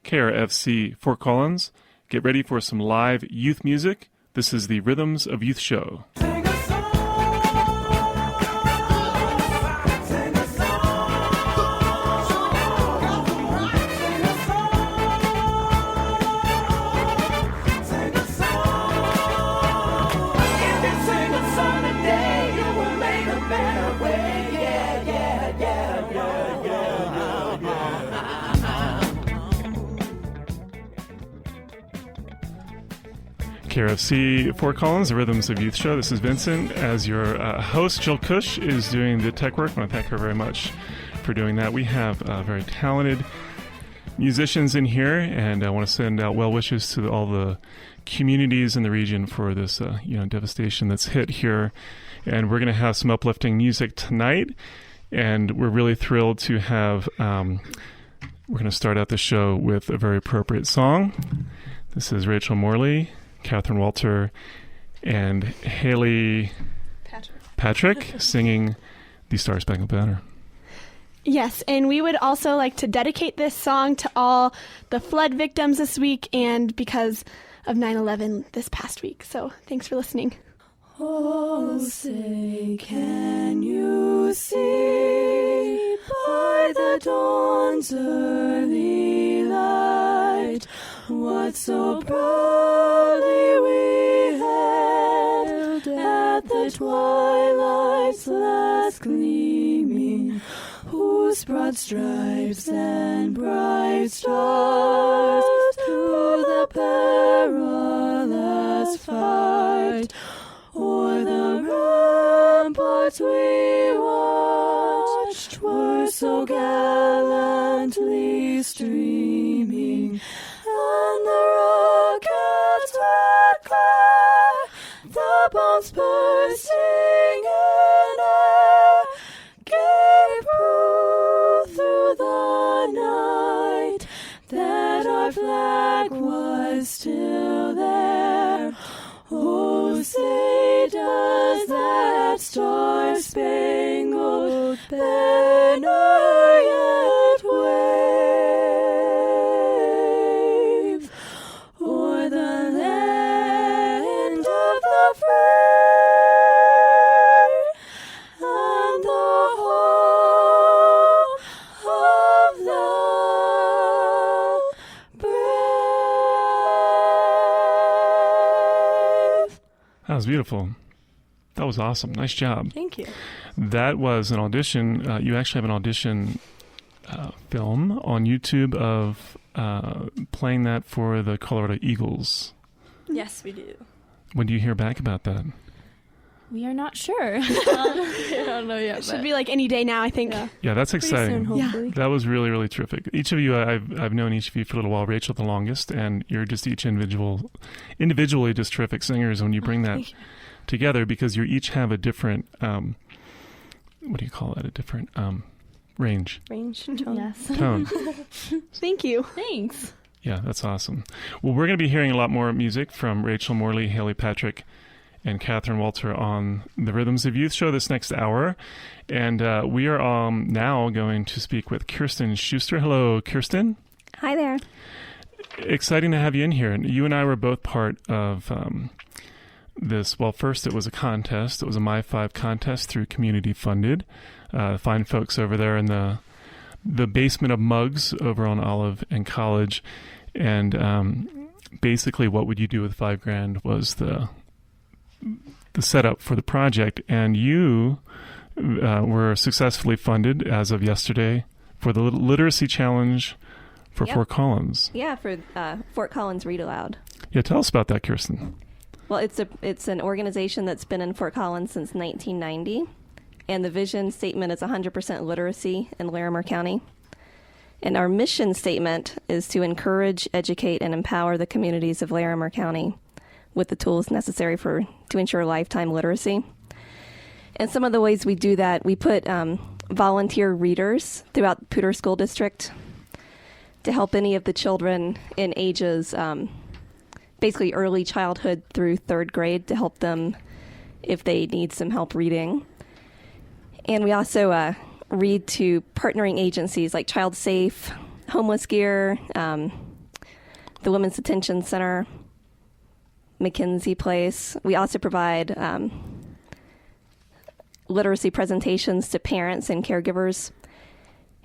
KRFC Fort Collins. Get ready for some live youth music. This is the Rhythms of Youth show. KRFC Fort Collins, the Rhythms of Youth show. This is Vincent. As your host, Jill Cush is doing the tech work. I want to thank her very much for doing that. We have very talented musicians in here, and I want to send out well wishes to all the communities in the region for this devastation that's hit here. And we're going to have some uplifting music tonight, and we're really thrilled to have we're going to start out the show with a very appropriate song. This is Rachel Morley, Katherine Walter, and Haylie Patrick singing The Star Spangled Banner. Yes, and we would also like to dedicate this song to all the flood victims this week and because of 9/11 this past week. So thanks for listening. Oh, say, can you see by the dawn's early light what so proudly we hailed at the twilight's last gleaming, whose broad stripes and bright stars through the perilous fight o'er the ramparts we watched were so gallantly streaming, and the rockets' red glare, the bombs bursting in air, gave proof through the night that our flag was still there. Oh, say does that star-spangled banner yet wave o'er the land of the free and the home of the brave. That was beautiful. That was awesome. Nice job. Thank you. That was an audition. You actually have an audition film on YouTube of playing that for the Colorado Eagles. Yes, we do. When do you hear back about that? We are not sure. I don't know yet. It should be like any day now, I think. Yeah, that's exciting. Pretty soon, hopefully. That was really, really terrific. Each of you, I've known each of you for a little while. Rachel the longest, and you're just each individually just terrific singers. When you bring that together, because you each have a different, what do you call it? A different range. Range. Tone. Yes. Tone. Thank you. Thanks. Yeah, that's awesome. Well, we're going to be hearing a lot more music from Rachel Morley, Haylie Patrick, and Katherine Walter on the Rhythms of Youth show this next hour. And we are now going to speak with Kirsten Schuster. Hello, Kirsten. Hi there. Exciting to have you in here. And you and I were both part of this. Well, first it was a contest. It was a My 5 contest through Community Funded. Fine folks over there in the basement of Muggs over on Olive and College. And basically what would you do with $5,000 was the setup for the project. And you were successfully funded as of yesterday for the Literacy Challenge for Fort Collins. Yeah, for Fort Collins Read Aloud. Yeah, tell us about that, Kirsten. Well, it's an organization that's been in Fort Collins since 1990, and the vision statement is 100% literacy in Larimer County. And our mission statement is to encourage, educate, and empower the communities of Larimer County with the tools necessary to ensure lifetime literacy. And some of the ways we do that, we put volunteer readers throughout Poudre School District to help any of the children in ages, basically early childhood through third grade, to help them if they need some help reading. And we also read to partnering agencies like Child Safe, Homeless Gear, the Women's Detention Center, McKinsey Place. We also provide literacy presentations to parents and caregivers.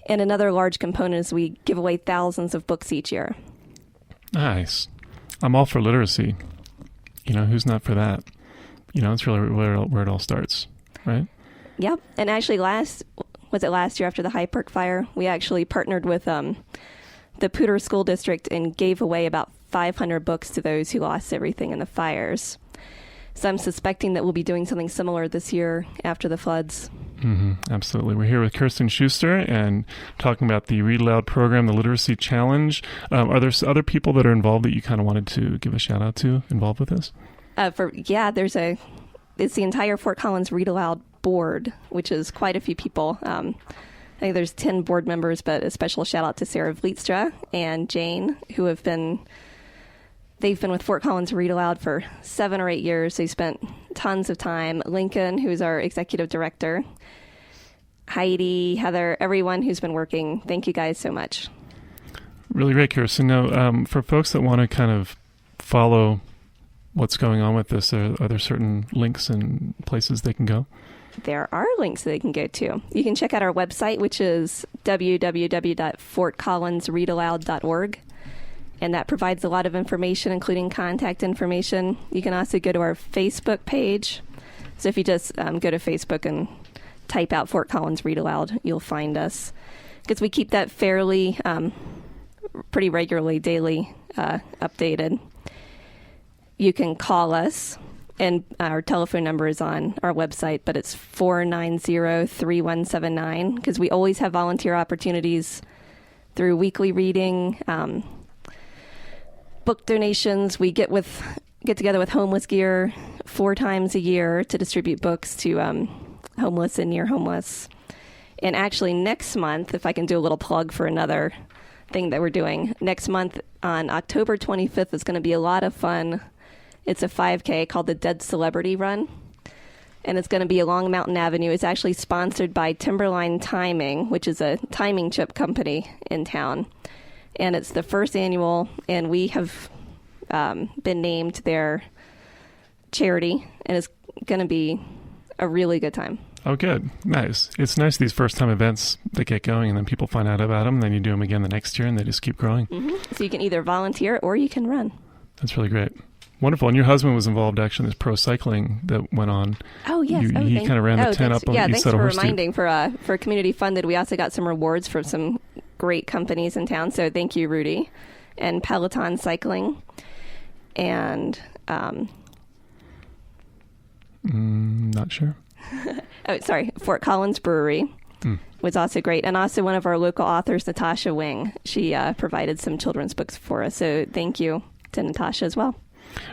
And another large component is we give away thousands of books each year. Nice. I'm all for literacy. Who's not for that? It's really where it all starts, right? Yep. And actually last year after the High Park fire, we actually partnered with the Poudre School District and gave away about 500 books to those who lost everything in the fires. So I'm suspecting that we'll be doing something similar this year after the floods. Mm-hmm, absolutely. We're here with Kirsten Schuster and talking about the Read Aloud program, the Literacy Challenge. Are there other people that are involved that you kind of wanted to give a shout out to involved with this? It's the entire Fort Collins Read Aloud board, which is quite a few people. I think there's 10 board members, but a special shout out to Sarah Vlietstra and Jane, who they've been with Fort Collins Read Aloud for 7 or 8 years. They spent tons of time. Lincoln, who's our executive director, Heidi, Heather, everyone who's been working. Thank you guys so much. Really great, Kirsten. Now, for folks that want to kind of follow what's going on with this, are there certain links and places they can go? There are links that they can go to. You can check out our website, which is www.fortcollinsreadaloud.org. And that provides a lot of information, including contact information. You can also go to our Facebook page. So if you just go to Facebook and type out Fort Collins Read Aloud, you'll find us. Because we keep that fairly, pretty regularly, daily updated. You can call us, and our telephone number is on our website, but it's 490-3179, because we always have volunteer opportunities through weekly reading, book donations. We get together with Homeless Gear 4 times a year to distribute books to homeless and near homeless. And actually next month, if I can do a little plug for another thing that we're doing, next month on October 25th is going to be a lot of fun. It's a 5K called the Dead Celebrity Run, and it's going to be along Mountain Avenue. It's actually sponsored by Timberline Timing, which is a timing chip company in town. And it's the first annual, and we have been named their charity, and it's going to be a really good time. Oh, good. Nice. It's nice, these first-time events that get going, and then people find out about them, and then you do them again the next year, and they just keep growing. Mm-hmm. So you can either volunteer or you can run. That's really great. Wonderful. And your husband was involved, actually, in this pro cycling that went on. Oh, yes. He kind of ran the tent up on the east side of Horse. Yeah, thanks for reminding. For community funded, we also got some rewards from some great companies in town. So thank you, Rudy. And Peloton Cycling. And not sure. Fort Collins Brewery was also great. And also one of our local authors, Natasha Wing. She provided some children's books for us. So thank you to Natasha as well.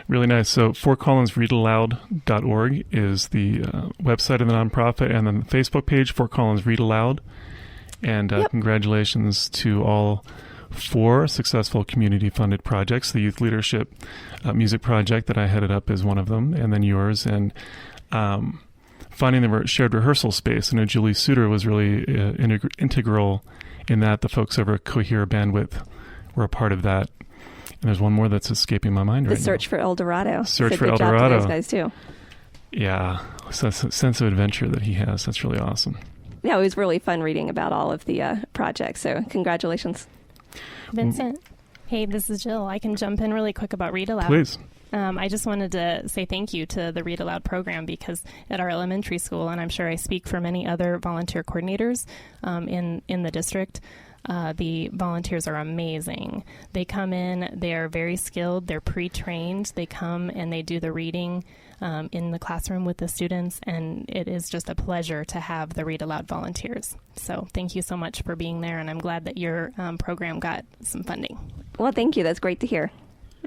Really nice. So FortCollinsReadAloud.org is the website of the nonprofit, and then the Facebook page, Fort Collins Read Aloud. And congratulations to all 4 successful community-funded projects. The Youth Leadership Music Project that I headed up is one of them, and then yours. And finding the shared rehearsal space. I know Julie Suter was really integral in that. The folks over at Cohere Bandwidth were a part of that. And there's one more that's escaping my mind right now. The Search for El Dorado. Search for El Dorado. Dorado. Those guys too. Yeah, so that's a sense of adventure that he has. That's really awesome. Yeah, it was really fun reading about all of the projects. So congratulations. Vincent. Hey, this is Jill. I can jump in really quick about Read Aloud. Please. I just wanted to say thank you to the Read Aloud program, because at our elementary school, and I'm sure I speak for many other volunteer coordinators in the district, the volunteers are amazing. They come in, they're very skilled, they're pre-trained, they come and they do the reading in the classroom with the students, and it is just a pleasure to have the Read Aloud volunteers. So thank you so much for being there, and I'm glad that your program got some funding. Well, thank you. That's great to hear.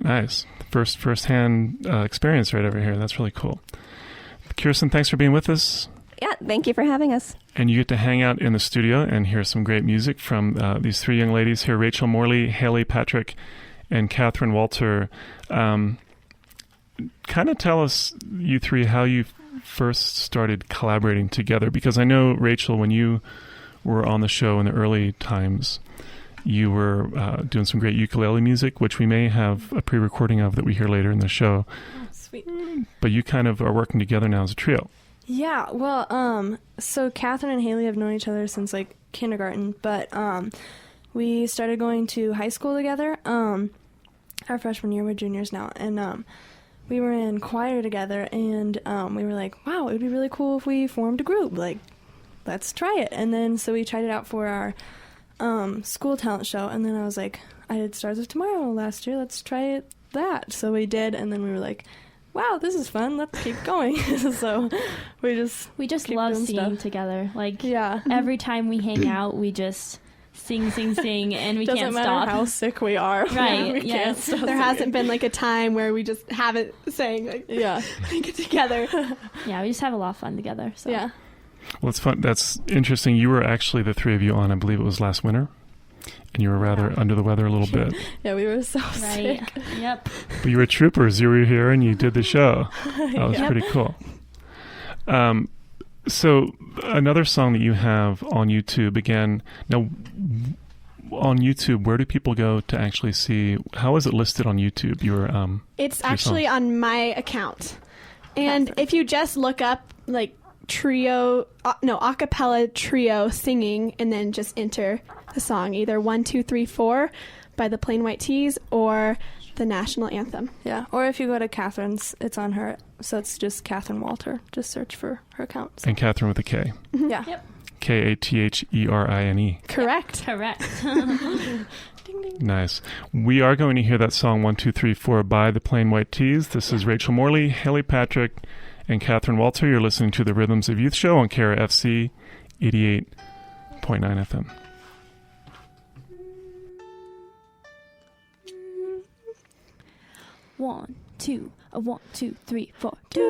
Nice. First-hand experience right over here. That's really cool. Kirsten, thanks for being with us. Yeah, thank you for having us. And you get to hang out in the studio and hear some great music from these 3 young ladies here, Rachel Morley, Haylie Patrick, and Katherine Walter. Kind of tell us, you 3, how you first started collaborating together, because I know, Rachel, when you were on the show in the early times, you were doing some great ukulele music, which we may have a pre-recording of that we hear later in the show. Oh, sweet. But you kind of are working together now as a trio. Yeah, well, so Katherine and Haylie have known each other since, like, kindergarten, but we started going to high school together. Our freshman year, we're juniors now, and we were in choir together, and we were like, wow, it would be really cool if we formed a group. Like, let's try it. And then so we tried it out for our school talent show, and then I was like, I did Stars of Tomorrow last year, let's try that. So we did, and then we were like, wow, this is fun, let's keep going. So we just keep love doing singing stuff together. Like, yeah. every time we hang out, we just sing, and we Doesn't can't matter stop. how sick we are. Right, we can't yes. stop There singing. hasn't been like a time where we just haven't sang like Yeah. we get together. Yeah, we just have a lot of fun together. So. Yeah. Well, it's fun. That's interesting. You were actually the three of you on, I believe it was last winter, and you were rather under the weather a little bit. Yeah, we were so Right. sick. Yep. But you were troopers. You were here and you did the show. That was Yep. pretty cool. So another song that you have on YouTube, again, now on YouTube, where do people go to actually see? How is it listed on YouTube? It's actually on my account. And if you just look up like acapella trio singing and then just enter the song, either 1, 2, 3, 4 by the Plain White T's or the national anthem. Yeah, or if you go to Katherine's, it's on her, so it's just Katherine Walter. Just search for her account. So. And Katherine with a K. Yeah. Yep. Katherine. Correct. Nice. We are going to hear that song 1, 2, 3, 4 by the Plain White T's. This is Rachel Morley, Haylie Patrick, and Katherine Walter. You're listening to the Rhythms of Youth show on KRFC 88.9 FM. One, two, 1, 2, 3, 4. Give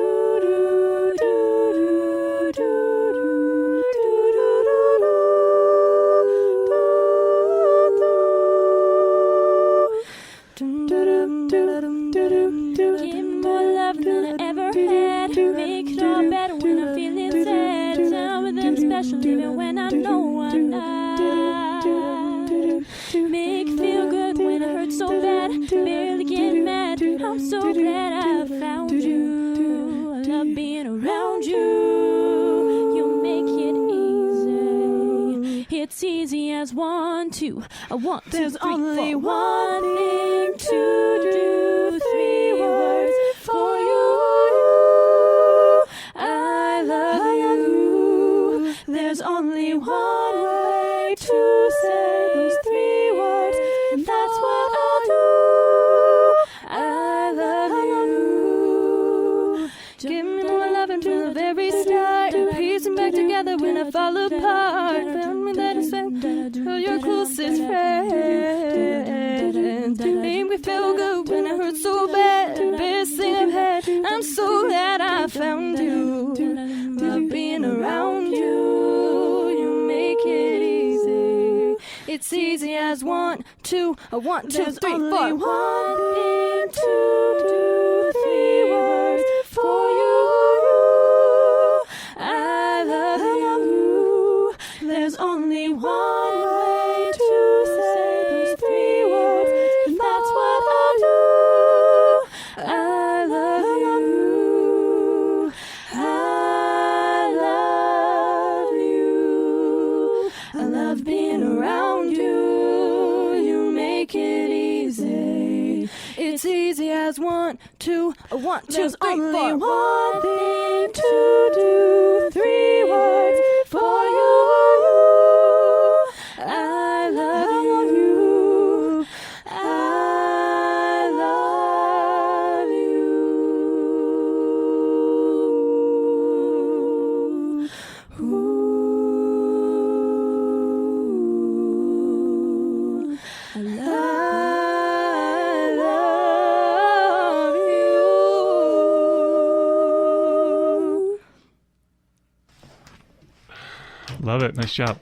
me more love than I ever had. Make it all better when I'm feeling sad. Time with them special even when I know I'm not. Make it feel good when it hurts so bad. Barely get mad. I'm so glad I found you. I love being around you. You make it easy. It's easy as 1, 2, 1, 2, 3, 4. There's only one thing to do. 3 words for you. I love you. There's only one way to say those 3 words, and that's what I'll do. I love you. Give me more loving from the very start. Piecing back together when I fall apart. Found me that it's to your closest friend. Made me feel good when it hurt so bad. Best thing I've had. I'm so glad I found you. Love being around you. You make it easy. It's easy as 1, 2, 1, 2, 3, 4. There's only one thing to do. 3 words for you. I love you. There's only one way to say those 3 words, and that's what I'll do. I love you. I love you. I love being around you. You make it easy. It's easy as 1, 2, 1, 2, 3, 4. There's only one thing to do. 3 words for you. I love you. I love you. Ooh. I love you. Love it. Nice job.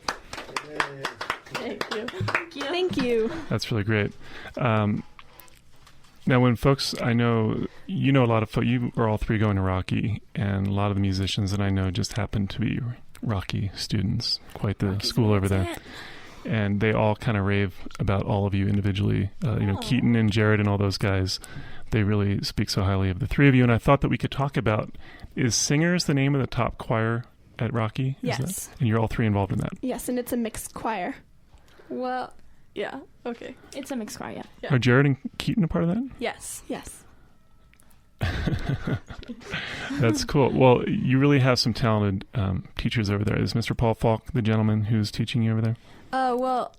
Thank you. That's really great. Now, when folks, I know, you know a lot of folks, you are all 3 going to Rocky, and a lot of the musicians that I know just happen to be Rocky students, quite the school over there. and they all kind of rave about all of you individually. Keaton and Jared and all those guys, they really speak so highly of the three of you. And I thought that we could talk about, is Singers the name of the top choir at Rocky? Yes. And you're all three involved in that? Yes, and it's a mixed choir. Well, yeah. Okay. It's a mixed choir, yeah. Are Jared and Keaton a part of that? Yes. Yes. That's cool. Well, you really have some talented teachers over there. Is Mr. Paul Falk the gentleman who's teaching you over there? Well,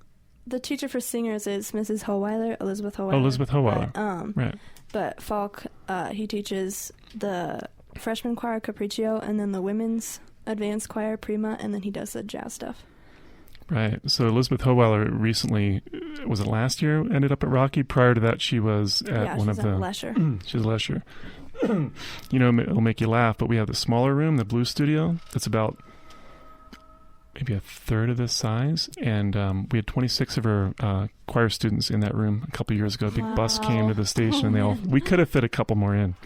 the teacher for singers is Mrs. Howeiler, Elizabeth Howeiler. Oh, Elizabeth Howeiler. But, right. But Falk, he teaches the freshman choir Capriccio, and then the women's advanced choir Prima, and then he does the jazz stuff. Right. So Elizabeth Howeiler recently, was it last year, ended up at Rocky? Prior to that, she was at one of the... Lesher. She's at Lesher. It'll make you laugh, but we have the smaller room, the Blue Studio. It's about maybe a third of this size, and we had 26 of our choir students in that room a couple years ago. A big bus came to the station, and we could have fit a couple more in.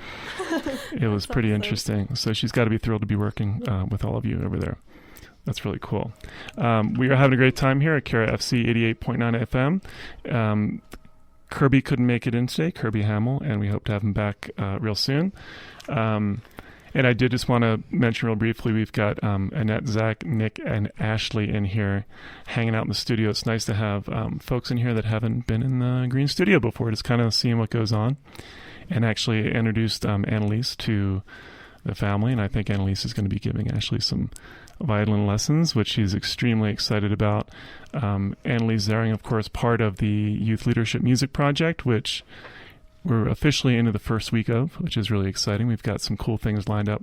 It was pretty interesting. So she's got to be thrilled to be working with all of you over there. That's really cool. We are having a great time here at Kara FC 88.9 FM. Kirby couldn't make it in today, Kirby Hamill, and we hope to have him back real soon. And I did just want to mention real briefly, we've got Annette, Zach, Nick, and Ashley in here hanging out in the studio. It's nice to have folks in here that haven't been in the Green Studio before, just kind of seeing what goes on. And actually introduced Annalise to the family, and I think Annalise is going to be giving Ashley some violin lessons, which she's extremely excited about. Annalise Zering, of course, part of the Youth Leadership Music Project, which we're officially into the first week of, which is really exciting. We've got some cool things lined up.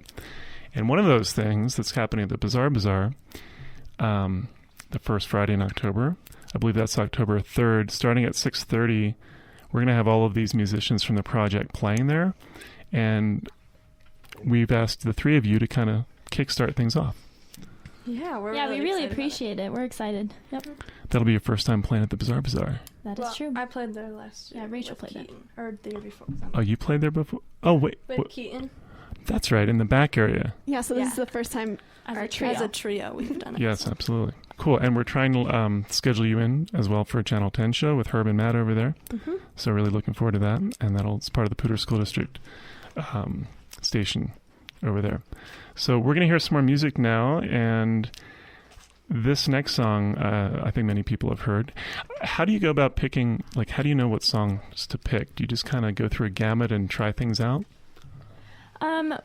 And one of those things that's happening at the Bazaar, the first Friday in October, I believe that's October 3rd, starting at 6:30, we're going to have all of these musicians from the project playing there. And we've asked the three of you to kind of kickstart things off. Yeah, we really appreciate it. We're excited. Yep. That'll be your first time playing at the Bazaar. That is true. I played there last year. Yeah, Rachel played Keaton, or the year before. Oh, you played there before? Oh, wait. With Keaton. That's right, in the back area. Yeah, so this is the first time As a trio we've done it. Yes, absolutely. Cool. And we're trying to schedule you in as well for a Channel 10 show with Herb and Matt over there. Mm-hmm. So really looking forward to that. And it's part of the Pooter School District station over there. So we're going to hear some more music now, and this next song, I think many people have heard. How do you go about picking, how do you know what songs to pick? Do you just kind of go through a gamut and try things out?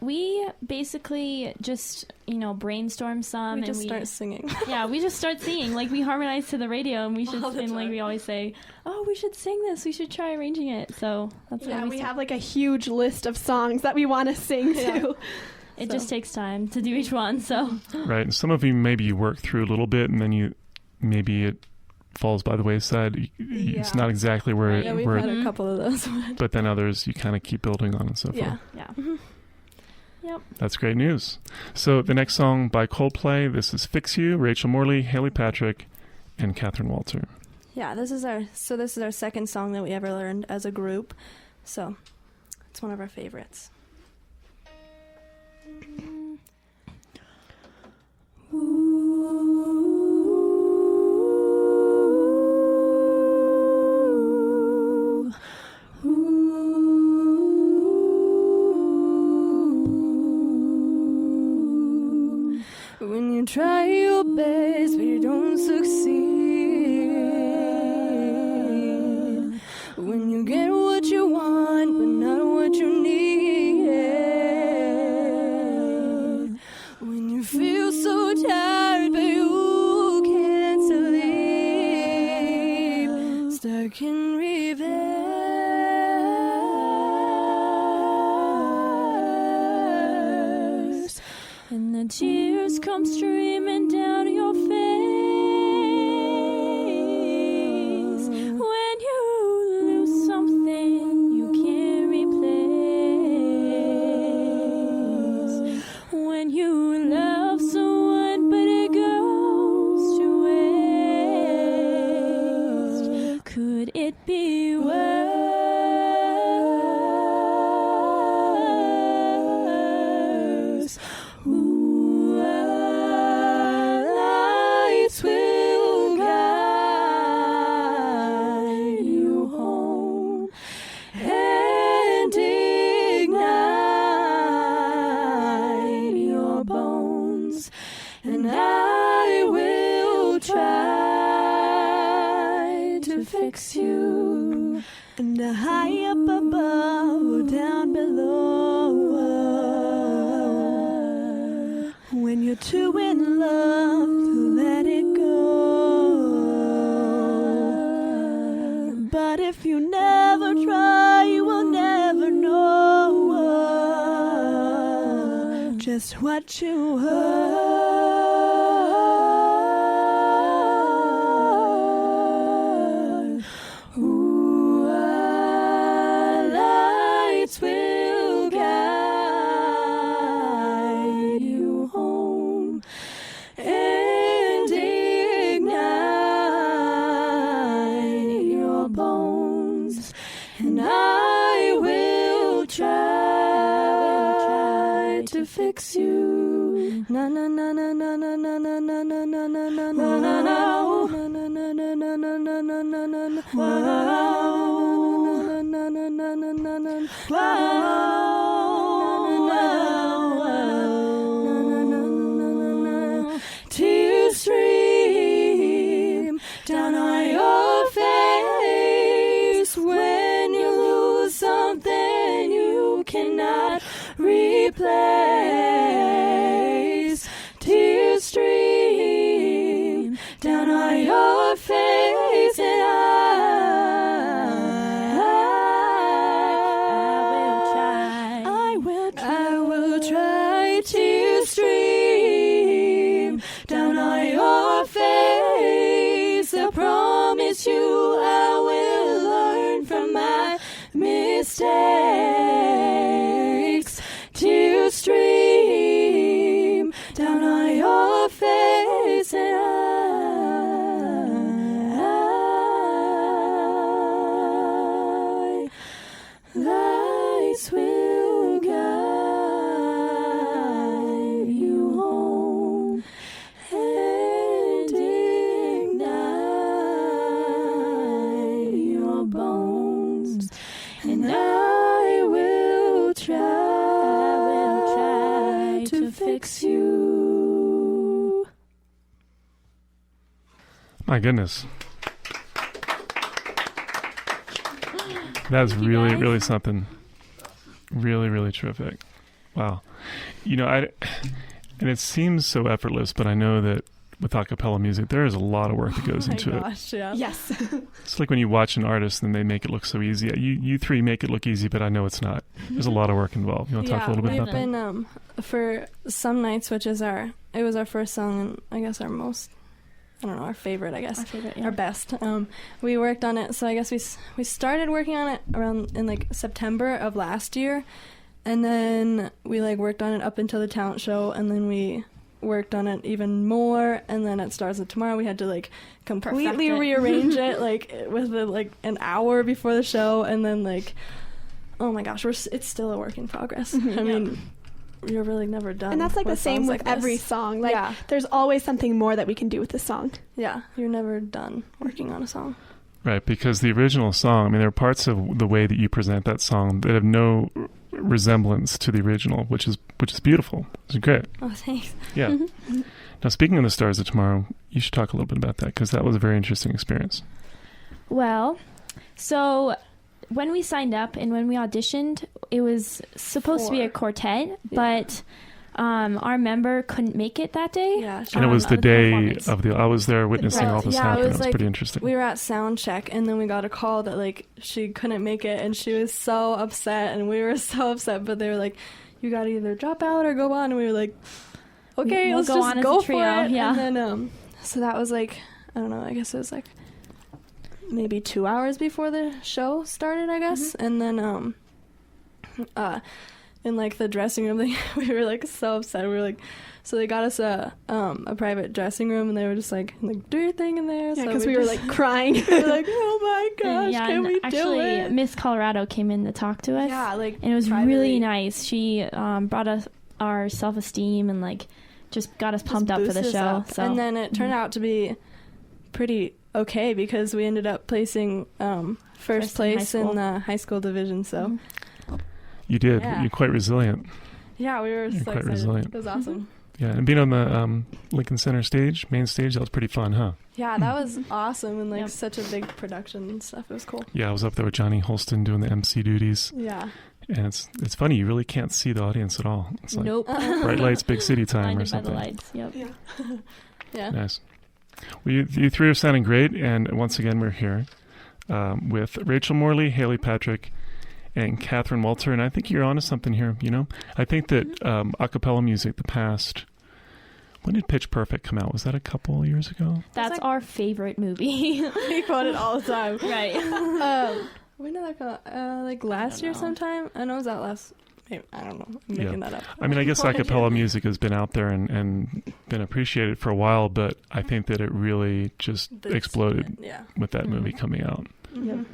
We basically just, brainstorm some. We start singing. Yeah, we just start singing. We harmonize to the radio, and we should, we always say, oh, we should sing this. We should try arranging it. So that's what we have a huge list of songs that we want to sing to. It just takes time to do each one, so. Right, and some of you maybe you work through a little bit, and then maybe it falls by the wayside. It's not exactly where it... Yeah, we've had a couple of those. But then others you kind of keep building on and so forth. Yeah. Mm-hmm. Yep. That's great news. So the next song by Coldplay, this is Fix You, Rachel Morley, Haylie Patrick, and Katherine Walter. Yeah, this is our second song that we ever learned as a group. So it's one of our favorites. When you try your best but you don't succeed, when you get what you want but not what you need, when you feel so tired but you can't sleep, stuck in reverse, and the tears come streaming down your face when you lose something you can't replace, when you love someone but it goes to waste. Could it be worse? Ooh, lights fix you. And high up above or down below, when you're too in love to let it go. But if you never try, you will never know just what you heard. Ooh, our lights will guide you home and ignite your bones, and I will try to fix you. Na na na na na na na na na na na na na na na na. Tears stream down on your face when you lose something you cannot replace. Tears stream down on your face, and I will try. Tears stream down on your face. I promise you I will learn from my mistakes. Tears stream down on your face, and lights will guide you home and ignite your bones, and I will try to fix you. My goodness. That's really, really something. Really, really terrific. Wow. You know, and it seems so effortless, but I know that with a cappella music, there is a lot of work that goes into it. Yeah. Yes. It's like when you watch an artist and they make it look so easy. You three make it look easy, but I know it's not. There's a lot of work involved. You want to talk a little bit about that? We've been, for Some Nights, which is it was our first song, and I guess our favorite, I guess. Our favorite, yeah. Our best. We worked on it, so I guess we started working on it around in like September of last year, and then we like worked on it up until the talent show, and then we worked on it even more, and then at Stars of Tomorrow we had to like completely rearrange it like with like an hour before the show, and then like, oh my gosh, it's still a work in progress. I mean, you're really never done. And that's like the same with like every this. song. Like, Yeah. there's always something more that we can do with the song. Yeah, you're never done working on a song. Right, because the original song, I mean, there are parts of the way that you present that song that have no resemblance to the original, which is beautiful. It's great. Oh, thanks. Yeah. Now, speaking of the Stars of Tomorrow, you should talk a little bit about that, because that was a very interesting experience. Well, so when we signed up and when we auditioned, it was supposed to be a quartet, but our member couldn't make it that day. Yeah, And it was the of day performance. of I was there witnessing all this happen. It was like, pretty interesting. We were at sound check, and then we got a call that like she couldn't make it, and she was so upset, and we were so upset. But they were like, "You got to either drop out or go on." And we were like, "Okay, We'll let's go just on as go a trio." for it." Yeah. And then so that was like, I don't know. I guess it was like maybe 2 hours before the show started, I guess. And then in like the dressing room, we were like so upset. We were like, so they got us a private dressing room, and they were just like do your thing in there. Yeah, so because we were like crying. we were like, oh my gosh, Yeah, can and we do actually, it? Miss Colorado came in to talk to us. Yeah, like and it was privately. really nice. She brought us our self-esteem and like just got us pumped up for the boosted show. us up. So And then it turned out to be pretty okay, because we ended up placing first place in the high school division. So You did. Yeah. You're quite resilient. yeah, we were You're so quite excited. resilient. It was awesome. Yeah, and being on the Lincoln Center stage, main stage, that was pretty fun, huh? Yeah, that was awesome and like such a big production and stuff. It was cool. Yeah, I was up there with Johnny Holston doing the MC duties. Yeah. And it's funny, you really can't see the audience at all. It's like Nope. bright lights, big city time or Blinded by the something. lights. Yep. Yeah. Yeah. Nice. Well, you three are sounding great, and once again, we're here with Rachel Morley, Haylie Patrick, and Katherine Walter. And I think you're onto something here, you know? I think that a cappella music, the past... When did Pitch Perfect come out? Was that a couple years ago? That's our favorite movie. We quote it all the time. Right. When did that come out? Like last year sometime? I know it was out last... Maybe, I don't know. I'm making that up. I mean, I guess a cappella music has been out there and been appreciated for a while, but I think that it really just exploded with that movie coming out. Yep.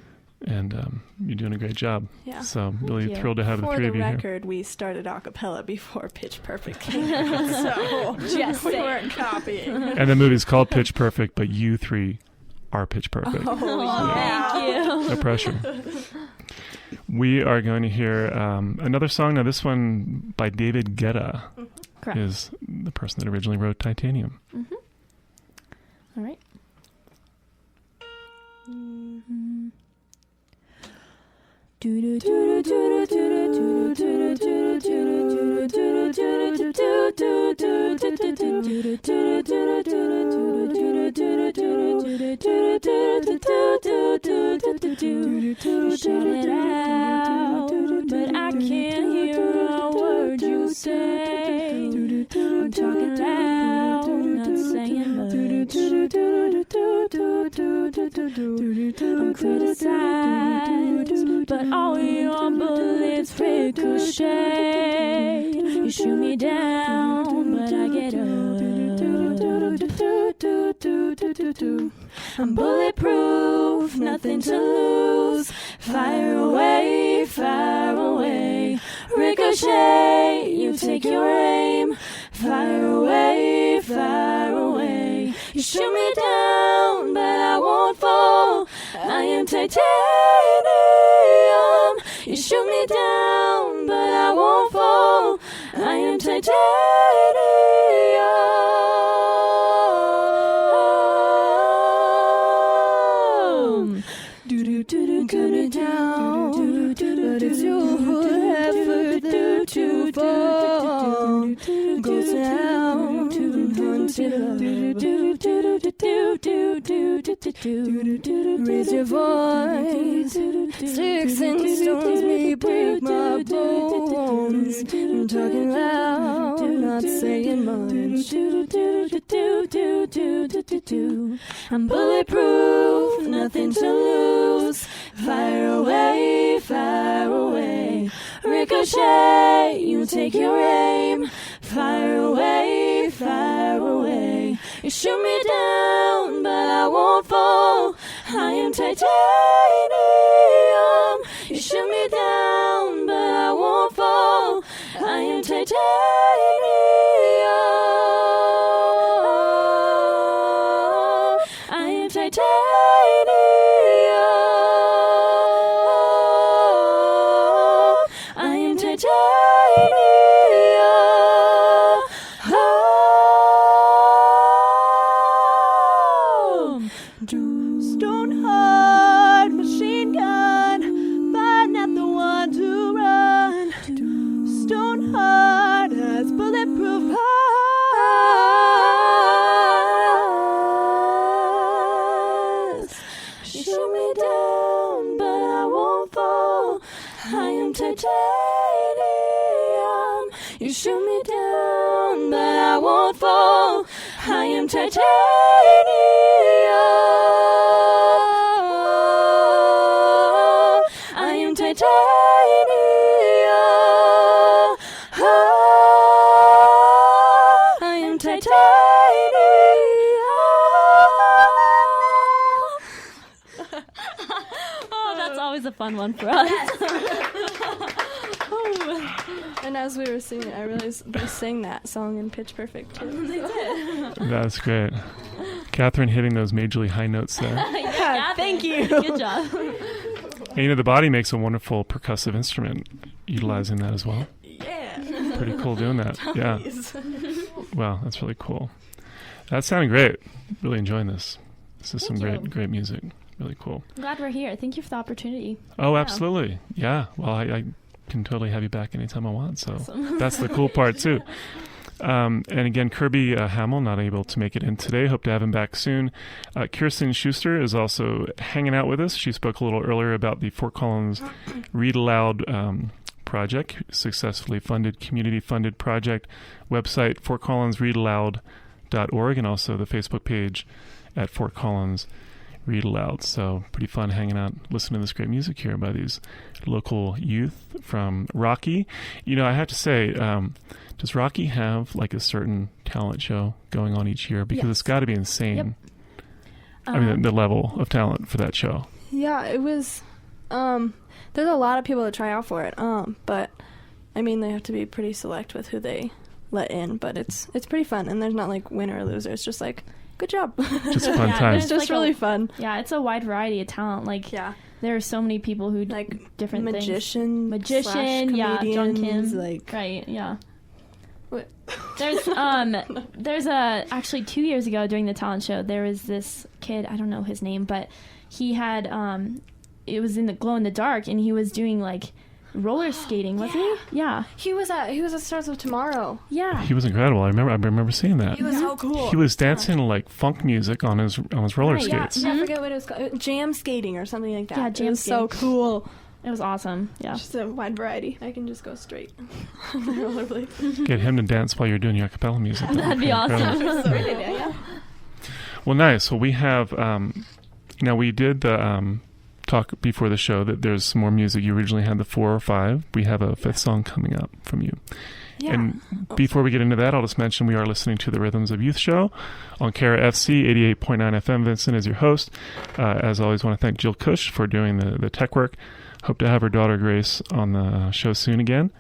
And you're doing a great job. Yeah. So really thrilled to have the For three the of you here. record, we started a cappella before Pitch Perfect came out, so Just we saying. weren't copying. And the movie's called Pitch Perfect, but you three are Pitch Perfect. Oh, Thank you. No pressure. We are going to hear another song. Now, this one by David Guetta Correct. is the person that originally wrote Titanium. All right. Shout it out, but I can't hear a word you say. I'm talking loud, not saying much. I'm criticized, but all your bullets ricochet. You shoot me down, but I get up. I'm bulletproof, nothing to lose. Fire away, ricochet. You take your aim. Fire away, you shoot me down, but I won't fall. I am titanium. You shoot me down, but I won't fall. I am titanium. Cut it down, but it's your effort to fall. Go down, haunted love. Raise your voice. Sticks and stones may break my bones. I'm talking loud, not saying much. I'm bulletproof, nothing to lose. Fire away, ricochet. You take your aim. Fire away, you shoot me down, but I won't fall. I am titanium. You shoot me down, but I won't fall. I am titanium. I am titanium. I am titanium. Stone hard machine gun, but not the one to run. Stone hard as bulletproof glass. Shoot me down, but I won't fall. I am titanium. You shoot me down, but I won't fall. I am titanium. I am titanium. I am titanium. Oh, that's always a fun one for us. And as we were singing, I realized they sang that song in Pitch Perfect too. They did. That's great. Catherine hitting those majorly high notes there. Yeah, thank you. Good job. And, you know, the body makes a wonderful percussive instrument, utilizing that as well. Yeah. Pretty cool doing that. Yeah. Wow, that's really cool. That sounded great. Really enjoying this. This is Thank some you. great music. Really cool. I'm glad we're here. Thank you for the opportunity. Oh, absolutely. Yeah. Well, I can totally have you back anytime I want. So Awesome. that's the cool part too. And again, Kirby Hamill not able to make it in today. Hope to have him back soon. Kirsten Schuster is also hanging out with us. She spoke a little earlier about the Fort Collins Read Aloud project, successfully funded, community-funded project. Website, fortcollinsreadaloud.org, and also the Facebook page at Fort Collins Read Aloud. So pretty fun hanging out, listening to this great music here by these local youth from Rocky. You know, I have to say, does Rocky have like a certain talent show going on each year? Because it's got to be insane. Yep. I mean, the level of talent for that show. Yeah, it was. There's a lot of people that try out for it. But I mean, they have to be pretty select with who they let in. But it's pretty fun, and there's not like winner or loser. It's just like, good job. Just a fun Yeah, time. It's just like really fun. Yeah, it's a wide variety of talent. Like, Yeah, there are so many people who like different things. magician, Yeah, John Kim. like Right, yeah. What? There's actually 2 years ago during the talent show, there was this kid, I don't know his name, but he had it was in the glow in the dark, and he was doing like roller skating, wasn't he? Yeah. he was at Stars of Tomorrow. Yeah. He was incredible. I remember seeing that. He was so cool. He was dancing like funk music on his roller Right, yeah. skates. Yeah, I forget what it was called. Jam skating or something like that. Yeah, It jam was so skating. cool. It was awesome. Yeah. Just a wide variety. I can just go straight on the rollerblade. Get him to dance while you're doing your a cappella music. That'd be awesome. That's a great idea, yeah. Well, nice. Well, we have now we did the talk before the show that there's some more music. You originally had the 4 or 5. We have a 5th song coming up from you. Yeah. And before we get into that, I'll just mention we are listening to the Rhythms of Youth show on Kara FC 88.9 FM. Vincent is your host. As always, want to thank Jill Cush for doing the tech work. Hope to have her daughter Grace on the show soon again.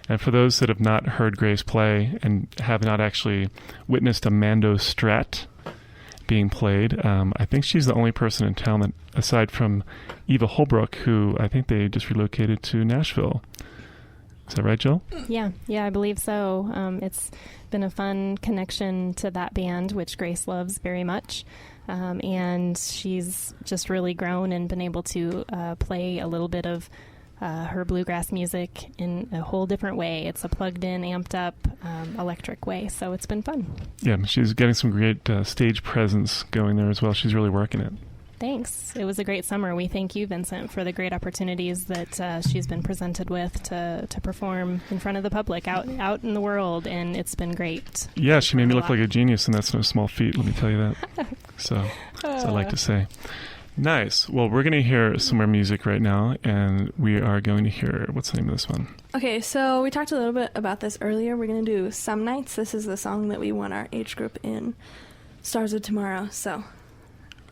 And for those that have not heard Grace play and have not actually witnessed a Mando Strat being played, I think she's the only person in town that, aside from Eva Holbrook, who I think they just relocated to Nashville. Is that right, Jill? Yeah, I believe so. It's been a fun connection to that band, which Grace loves very much. And she's just really grown and been able to play a little bit of her bluegrass music in a whole different way. It's a plugged-in, amped-up, electric way, so it's been fun. Yeah, she's getting some great stage presence going there as well. She's really working it. Thanks. It was a great summer. We thank you, Vincent, for the great opportunities that she's been presented with to perform in front of the public out in the world, and it's been great. Yeah, she made me look like a genius, and that's no small feat, let me tell you that. So I like to say. Nice. Well, we're going to hear some more music right now, and we are going to hear, what's the name of this one? Okay, so we talked a little bit about this earlier. We're going to do Some Nights. This is the song that we won our age group in Stars of Tomorrow. So,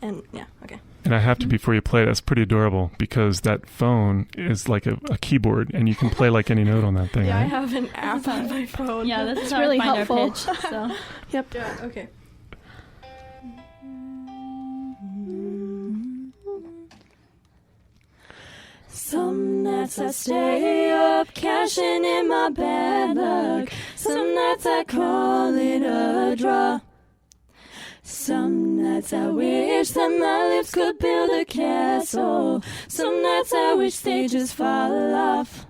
and yeah, okay. And I have to, before you play, that's pretty adorable, because that phone is like a keyboard, and you can play like any note on that thing, Yeah, I right? have an app on my phone. Yeah, that's It's how really I find helpful. our pitch. So. Yep. Yeah, okay. Some nights I stay up, cashing in my bad luck. Some nights I call it a draw. Some nights I wish that my lips could build a castle. Some nights I wish they just fall off.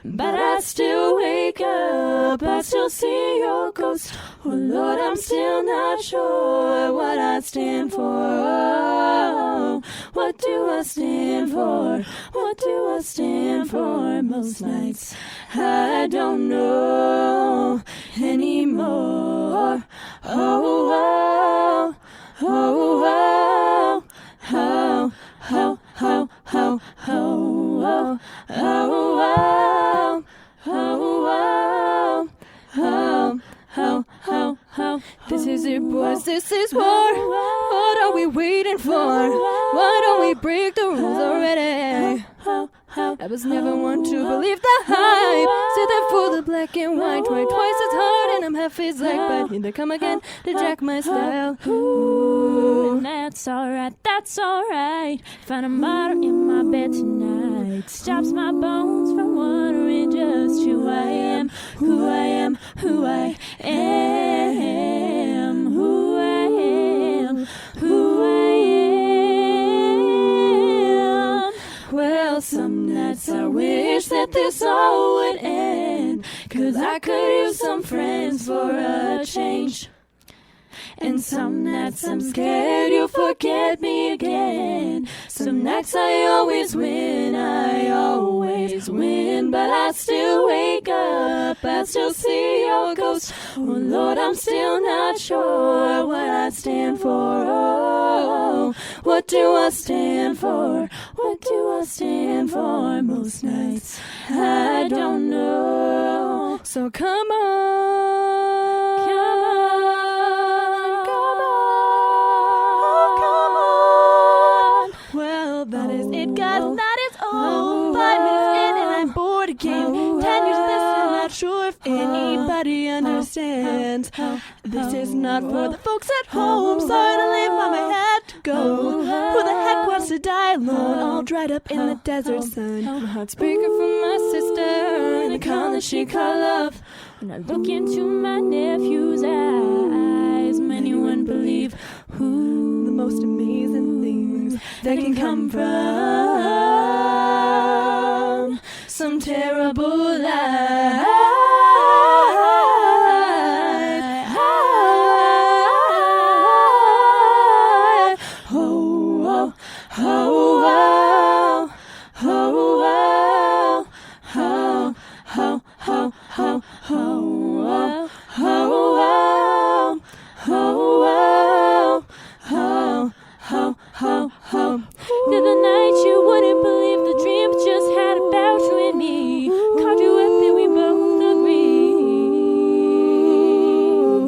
But I still wake up, I still see your ghost. Oh Lord, I'm still not sure what I stand for. Oh, what do I stand for? What do I stand for? Most nights I don't know anymore. Oh, oh, oh, oh, oh, oh, oh, oh, oh, oh, oh. Oh, oh, oh, oh, oh, oh. This is it, boys, this is war. What are we waiting for? Why don't we break the rules already? I was never one to believe the hype. Sit there for the black and white, try twice as hard and I'm half as like, but here they come again to jack my style. Ooh. And that's alright. Find a motto in my bed tonight. Stops my bones from wondering just who I am, who I am, who I am. nights I wish that this all would end, 'cause I could use some friends for a change. And some nights I'm scared you'll forget me again. Some nights I always win, but I still wake up, I still see your ghost. Oh Lord, I'm still not sure what I stand for. Oh, what do I stand for? What do I stand for? Most nights I don't know. So come on, come on, come on, come on. Well, that is it, guys. That is all. 5 minutes in and I'm bored again. 10 years of this and not sure if anybody understands. This is not for the folks at home. Sorry to leave mom, I had to go. Who the heck wants to die alone, all dried up in the desert sun? My heart's breaking for my sister and the kind that she called love. When I look into my nephew's eyes, many wouldn't believe who The most amazing things that can come from some terrible lie. Oh, oh, oh, oh, oh, oh, oh, oh, oh, oh, Through the night you wouldn't believe the dreams just had about you and me. Called you up and we both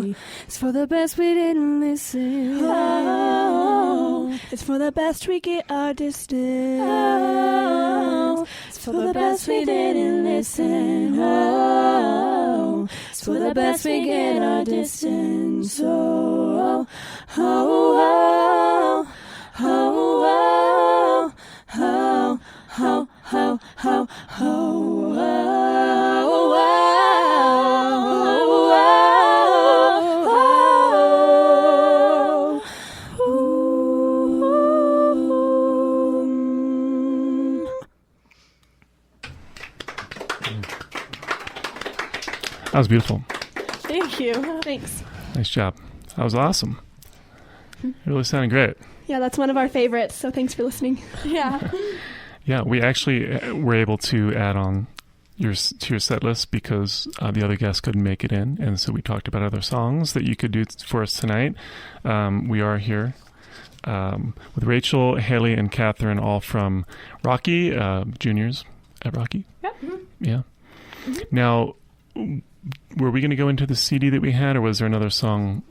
agree. It's for the best we didn't listen. Oh, it's for the best we get our distance. Oh, it's for the best we didn't listen. Oh, it's for the best we get our distance. Oh, oh, oh, oh, oh, oh, oh, oh, oh, That was beautiful. Thank you. Thanks. Nice job. That was awesome. You really sounded great. Yeah, that's one of our favorites, so thanks for listening. Yeah. Yeah, we actually were able to add on to your set list because the other guests couldn't make it in, and so we talked about other songs that you could do for us tonight. We are here with Rachel, Haylie, and Katherine, all from Rocky, juniors at Rocky. Yep. Yeah. Now, were we going to go into the CD that we had, or was there another song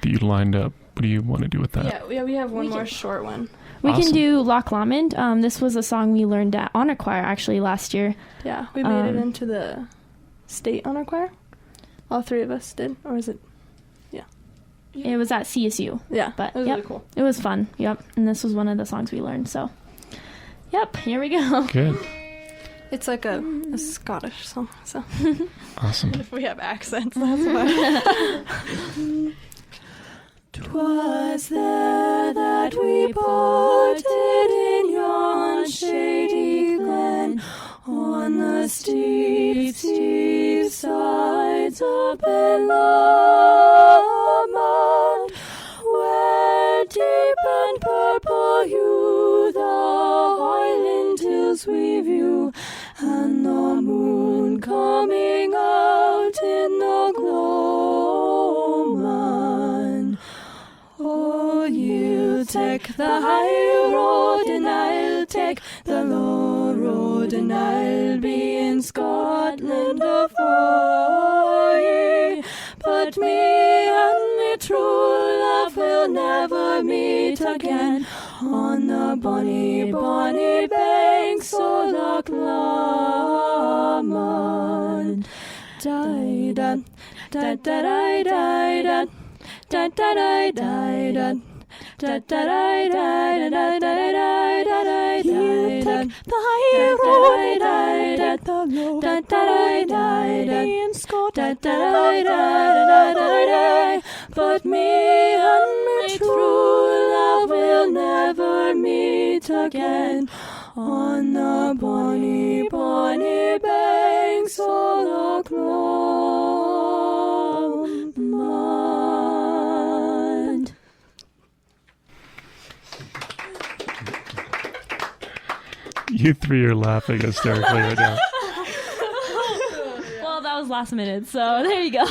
that you lined up? What do you want to do with that? Yeah, we have one more short one. We Awesome. can do Loch Lomond. This was a song we learned at honor choir actually last year. Yeah, we made it into the state honor choir. All three of us did, or is it? It was at CSU. Yeah, But it was yep, really cool. it was fun. Yep, and this was one of the songs we learned. So, yep, here we go. Good. It's like a Scottish song, so Awesome. if we have accents, that's why. 'Twas there that we parted in yon shady glen, on the steep, steep sides of Bellamont, where deep and purple hue the Highland hills we view, and the moon coming out in the gloaming. Oh, you take the high road and I'll take the low road, and I'll be in Scotland afore ye. But me and me true love will never meet again on the bonny, bonny banks o' Loch Lomond. Da-da, da-da-da-da-da, da-da-da-da-da, da-da-da-da-da-da-da-da-da-da-da. You took the high road, I took the low road, in Scotland. But me and me true love will never meet again on the bonny, bonny banks of the Clonmond. You three are laughing hysterically right now. Well, that was last minute, so there you go.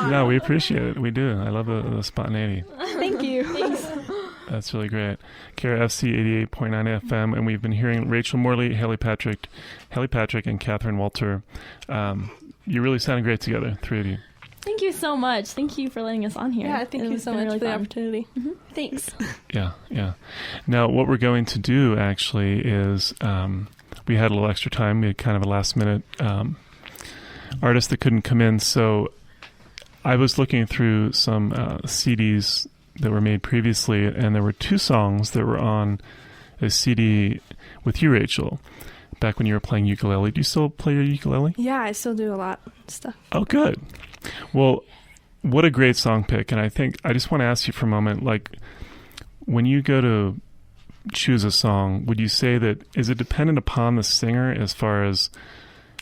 No, we appreciate it. We do. I love the spontaneity. Thank you. Thanks. That's really great. KRFC 88.9 FM, and we've been hearing Rachel Morley, Haylie Patrick, and Katherine Walter. You really sounded great together, three of you. Thank you so much. Thank you for letting us on here. Yeah, thank you so much for the opportunity. Thanks. Yeah. Now, what we're going to do actually is we had a little extra time. We had kind of a last-minute artist that couldn't come in, so I was looking through some CDs that were made previously, and there were two songs that were on a CD with you, Rachel, back when you were playing ukulele. Do you still play your ukulele? Yeah, I still do a lot of stuff. Oh, good. Well, what a great song pick. And I just want to ask you for a moment, like, when you go to choose a song, would you say that, is it dependent upon the singer as far as,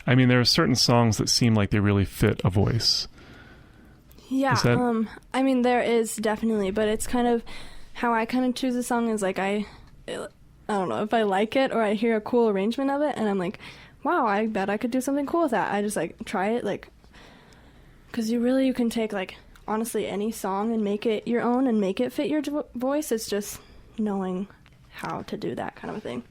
I mean, there are certain songs that seem like they really fit a voice. Yeah, I mean, there is definitely, but it's kind of, how I kind of choose a song is like, I don't know, if I like it or I hear a cool arrangement of it, and I'm like, wow, I bet I could do something cool with that. I just, like, try it, like, because you can take, like, honestly, any song and make it your own and make it fit your voice. It's just knowing how to do that kind of a thing.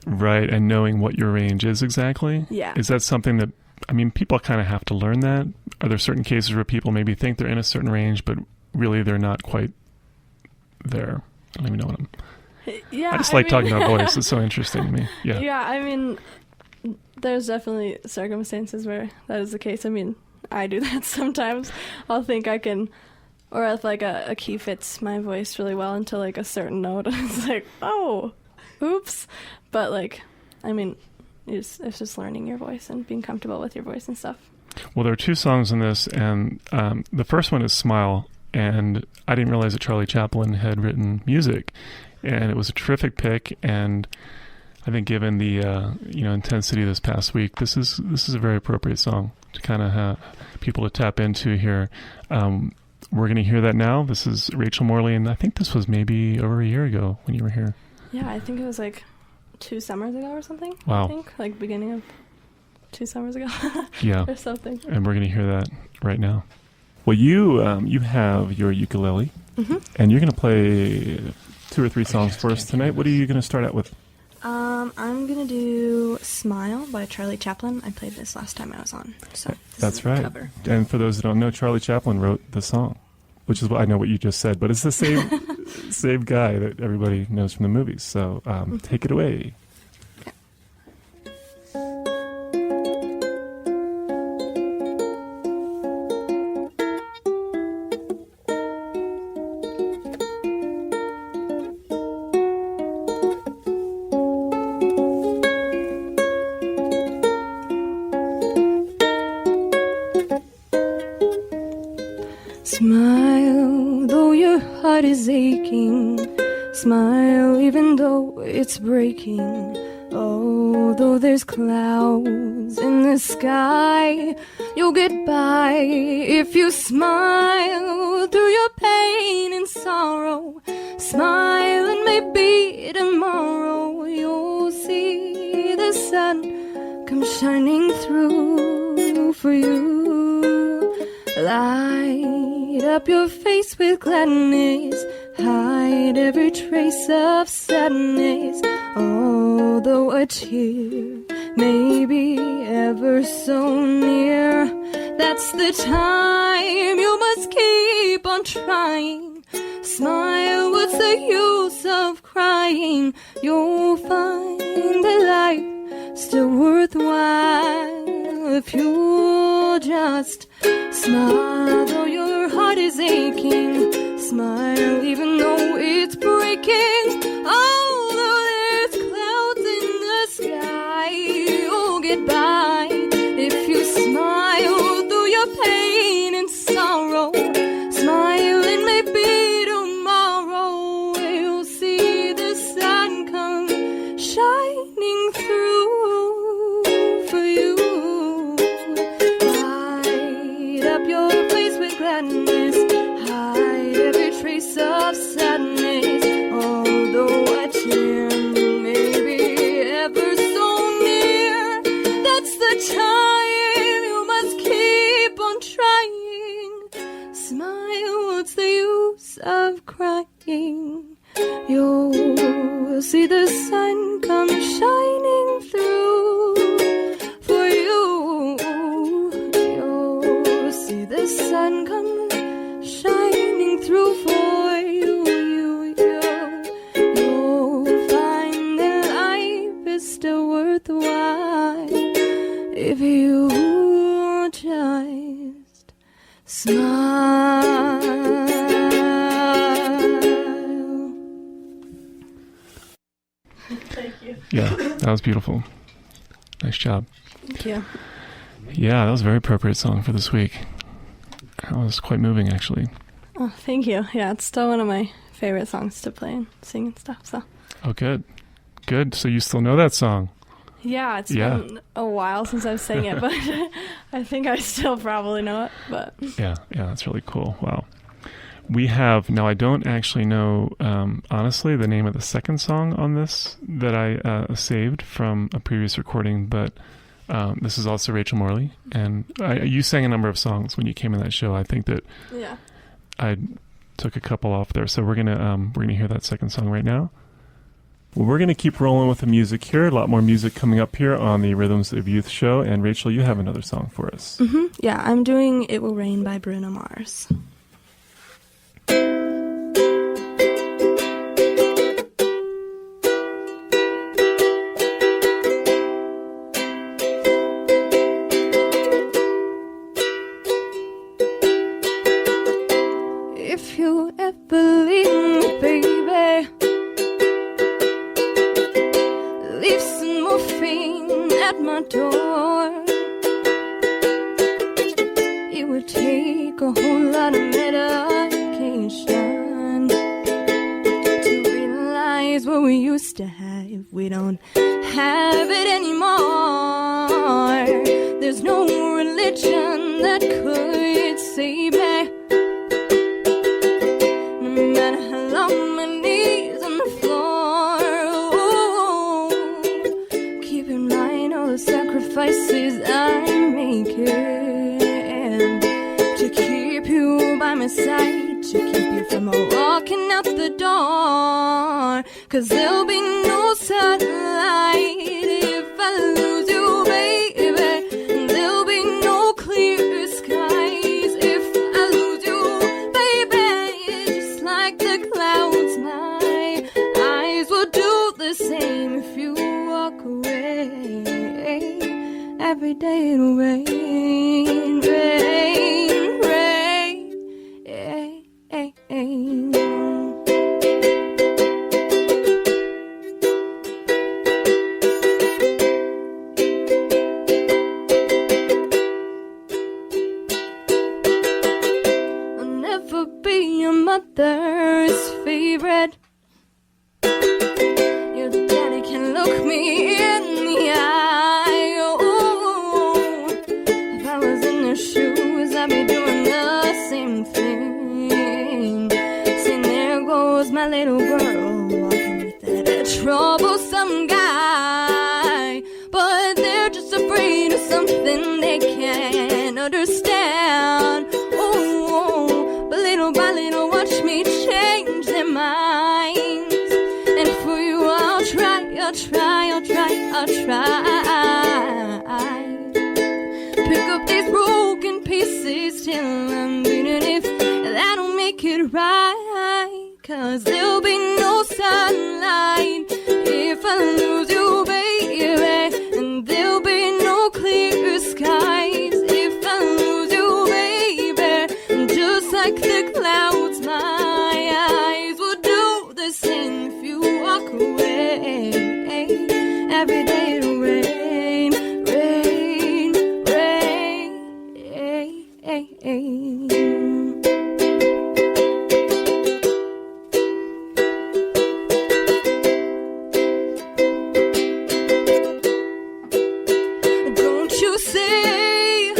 Right, and knowing what your range is exactly? Yeah. Is that something that, I mean, people kind of have to learn that? Are there certain cases where people maybe think they're in a certain range, but really they're not quite there? I don't even know what I'm... Yeah, I just like talking about voice. It's so interesting to me. Yeah. Yeah, I mean, there's definitely circumstances where that is the case. I mean, I do that sometimes. I'll think I can, or if like a key fits my voice really well into like a certain note, it's like, oh, oops. But like, I mean, it's just learning your voice and being comfortable with your voice and stuff. Well, there are two songs in this, and the first one is Smile, and I didn't realize that Charlie Chaplin had written music, and it was a terrific pick, and I think given the intensity this past week, this is a very appropriate song to kind of have people to tap into here. We're going to hear that now. This is Rachel Morley, and I think this was maybe over a year ago when you were here. Yeah, I think it was like 2 summers ago or something. Wow. I think, like beginning of 2 summers ago. Yeah. Or something. And we're going to hear that right now. Well, you have your ukulele, and you're going to play 2 or 3 songs for us tonight. What are you going to start out with? I'm going to do Smile by Charlie Chaplin. I played this last time I was on. So that's right. Cover. And for those that don't know, Charlie Chaplin wrote the song, which is what I know what you just said, but it's the same guy that everybody knows from the movies. So take it away. Smile, though your heart is aching. Smile, even though it's breaking. Oh, though there's clouds in the sky, you'll get by if you smile through your pain and sorrow. Smile, and maybe tomorrow you'll see the sun come shining through for you. Light up your face with gladness, hide every trace of sadness. Although a tear may be ever so near, that's the time you must keep on trying. Smile, what's the use of crying? You'll find that life still worthwhile if you'll just smile, though your heart is aching. Smile, even though it's breaking. Although there's clouds in the sky, you'll get by if you smile through your pain and sorrow. Smile, and maybe tomorrow you'll see the sun come shining see the sun come shining through for you. You'll see the sun come shining through for you. You'll find that life is still worthwhile if you just smile. Thank you. Yeah, that was beautiful. Nice job. Thank you. Yeah, that was a very appropriate song for this week. That was quite moving, actually. Oh, thank you. Yeah, it's still one of my favorite songs to play and sing and stuff. So. Oh, good. Good. So you still know that song? Yeah, it's been a while since I've sang it, but I think I still probably know it. But Yeah, that's really cool. Wow. We have, now I don't actually know, honestly, the name of the second song on this that I saved from a previous recording, but this is also Rachel Morley. And you sang a number of songs when you came in that show. I think that yeah. I took a couple off there. So we're gonna hear that second song right now. Well, we're gonna keep rolling with the music here. A lot more music coming up here on the Rhythms of Youth show. And Rachel, you have another song for us. Mm-hmm. Yeah, I'm doing "It Will Rain" by Bruno Mars. If you ever leave me, baby, leave some morphine at my door. It would take a whole lot of medication to realize what we used to have. We don't have it anymore. There's no religion that could save me. No matter how long my knees on the floor. Oh, keep in mind all the sacrifices I'm making to keep you by my side, to keep you from walking out the door. 'Cause there'll be no sunlight if I lose you, baby. And there'll be no clear skies if I lose you, baby. Just like the clouds, my eyes will do the same if you walk away. Every day it'll rain, rain, rain. I'll never be your mother's favorite. Your daddy can look me in the eye. Oh, if I was in their shoes, I'd be doing the same thing. Saying, there goes my little girl walking with that troublesome guy. But they're just afraid of something they can't understand. Oh, but little by little, watch me change their minds. And for you, I'll try. Pick up these broken pieces till I'm bleeding. If that'll make it right, 'cause there'll be no sunlight if I lose you, baby. And there'll be no clear skies if I lose you, baby. And just like the clouds, my eyes will do the same if you walk away. Every day it'll rain, rain, rain. Don't you say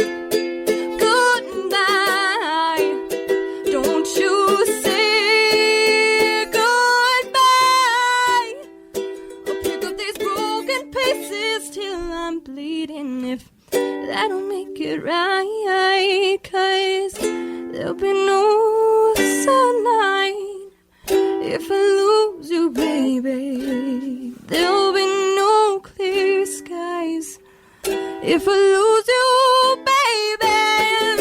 goodbye. Don't you say goodbye. I'll pick up these broken pieces till I'm bleeding. If that'll make it right, 'cause there'll be no sunlight if I lose you, baby. there'll be no clear skies. If I lose you, baby,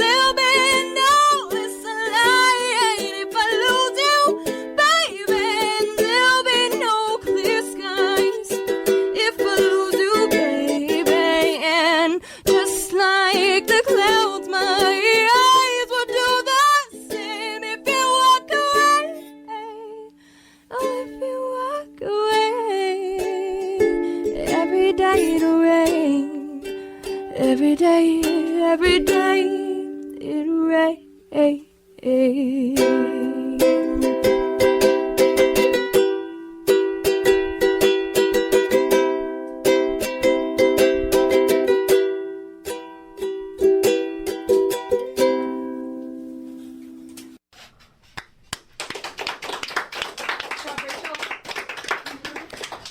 there'll be no sunlight. If I lose you, baby, there'll be no clear skies. If I lose you, baby, and just like the clouds, my eyes will do the same. If you walk away, oh, if you walk away, every day it'll rain. Every day it'll rain.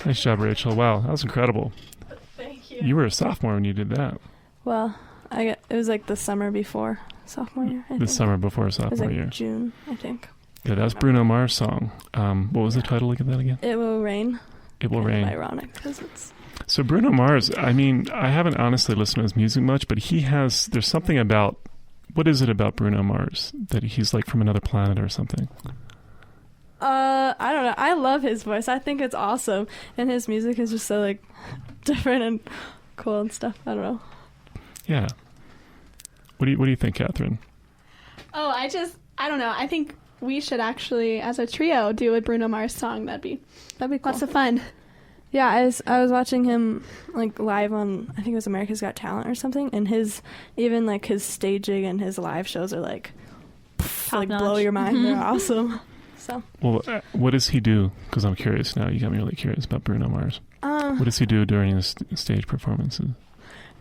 Nice job, Rachel. Wow, that was incredible. Thank you. You were a sophomore when you did that. Well, it was like the summer before sophomore year. I The think. summer before It was sophomore like year. June, I think. Yeah, that was Bruno Mars' song. What was the title of that again? It Will Rain. It Will Kind of Rain. ironic because it's. So Bruno Mars, I mean, I haven't honestly listened to his music much, but there's something about, what is it about Bruno Mars that he's like from another planet or something? I don't know. I love his voice. I think it's awesome, and his music is just so like different and cool and stuff. I don't know. Yeah. What do you think, Catherine? Oh, I don't know. I think we should actually, as a trio, do a Bruno Mars song. That'd be Cool. lots of fun. Yeah, I was watching him like live on, I think it was America's Got Talent or something, and his staging and his live shows are like like blow notch. your mind. They're awesome. So Well, what does he do? Because I'm curious now. You got me really curious about Bruno Mars. What does he do during his stage performances?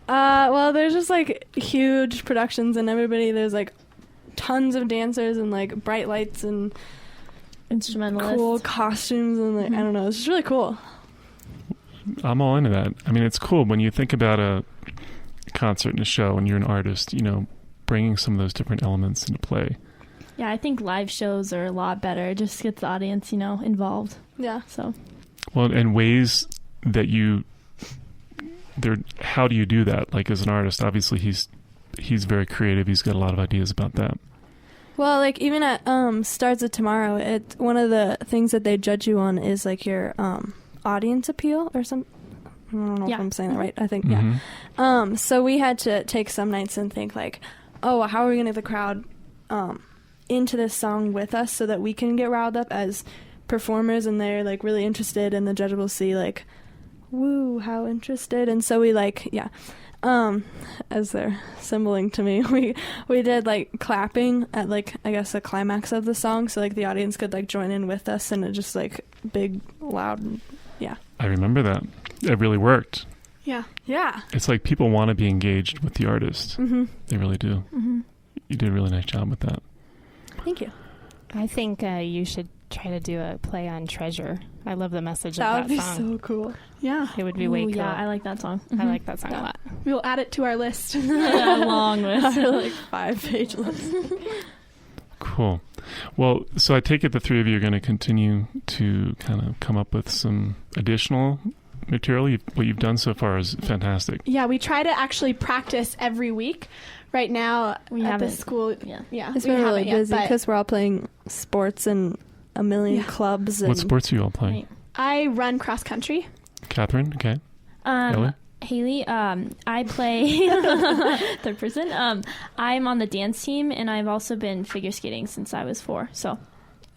well, there's just like huge productions and there's like tons of dancers and like bright lights and Instrumentalist. cool costumes and like I don't know, it's just really cool. I'm all into that. I mean, it's cool when you think about a concert and a show and you're an artist, bringing some of those different elements into play. Yeah, I think live shows are a lot better. It just gets the audience, involved. Yeah. So. Well, and ways that how do you do that? Like as an artist, obviously he's very creative. He's got a lot of ideas about that. Well, like even at Stars of Tomorrow, one of the things that they judge you on is like your audience appeal or some. I don't know if I'm saying that right. I think yeah. So we had to take some nights and think like, oh, how are we gonna get the crowd into this song with us so that we can get riled up as performers and they're like really interested and the judge will see like, woo, how interested. And so we like as they're symboling to me, we did like clapping at like I guess the climax of the song so like the audience could like join in with us and it just like big loud. Yeah, I remember that. It really worked. Yeah. It's like people want to be engaged with the artist. They really do. You did a really nice job with that. Thank you. I think you should try to do a play on Treasure. I love the message That of would that be song. so cool. Yeah. It would be way Ooh, cool. Yeah, I like that song. I like that song a lot. We'll add it to our list. Yeah, long list. Like 5-page list. Cool. Well, so I take it the three of you are going to continue to kind of come up with some additional material. What you've done so far is fantastic. Yeah, we try to actually practice every week. Right now We at the haven't. school, Yeah. It's we been really haven't yet, busy but because we're all playing sports and a million clubs. And What sports are you all playing? Right. I run cross country. Catherine, okay. Haley, I play third person. I'm on the dance team, and I've also been figure skating since I was 4. So,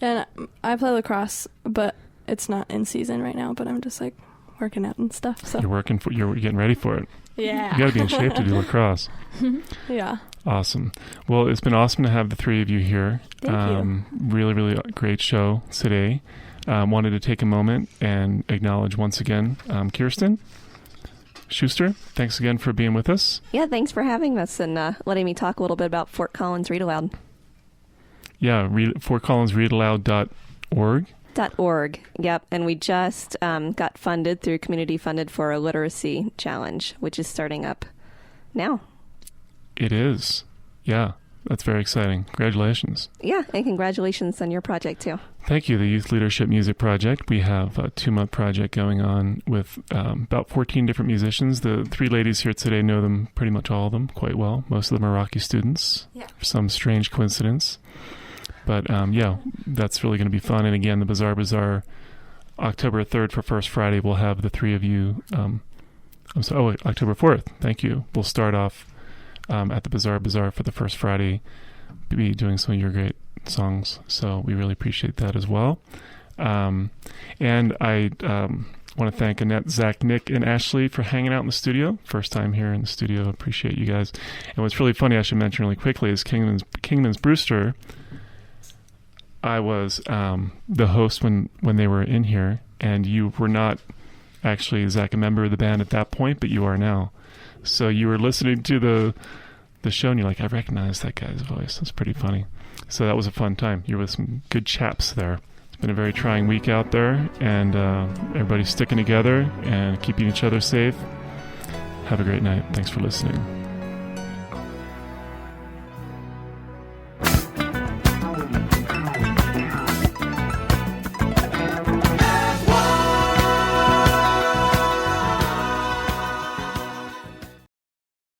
And I play lacrosse, but it's not in season right now. But I'm just like working out and stuff. So You're getting ready for it. yeah, You got to be in shape to do lacrosse. yeah. Awesome. Well, it's been awesome to have the three of you here. Thank you. Really, really great show today. Wanted to take a moment and acknowledge once again Kirsten Schuster. Thanks again for being with us. Yeah, thanks for having us and letting me talk a little bit about Fort Collins Read Aloud. Yeah, FortCollinsReadAloud.org. .org. Yep, and we just got funded through community funded for a literacy challenge, which is starting up now. It is. Yeah. That's very exciting. Congratulations. Yeah, and congratulations on your project too. Thank you. The Youth Leadership Music Project. We have a 2-month project going on with about 14 different musicians. The 3 ladies here today know them, pretty much all of them, quite well. Most of them are Rocky students. Yeah. For some strange coincidence. But yeah, that's really going to be fun. And again, the Bazaar, October 3rd for First Friday, we'll have the 3 of you. October 4th. Thank you. We'll start off at the Bazaar for the First Friday, be doing some of your great songs. So we really appreciate that as well. And I want to thank Annette, Zach, Nick, and Ashley for hanging out in the studio. First time here in the studio. Appreciate you guys. And what's really funny, I should mention really quickly, is Kingman's Brewster. I was the host when they were in here, and you were not actually, Zach, a member of the band at that point, but you are now. So you were listening to the show, and you're like, I recognize that guy's voice. That's pretty funny. So that was a fun time. You were with some good chaps there. It's been a very trying week out there, and everybody's sticking together and keeping each other safe. Have a great night. Thanks for listening.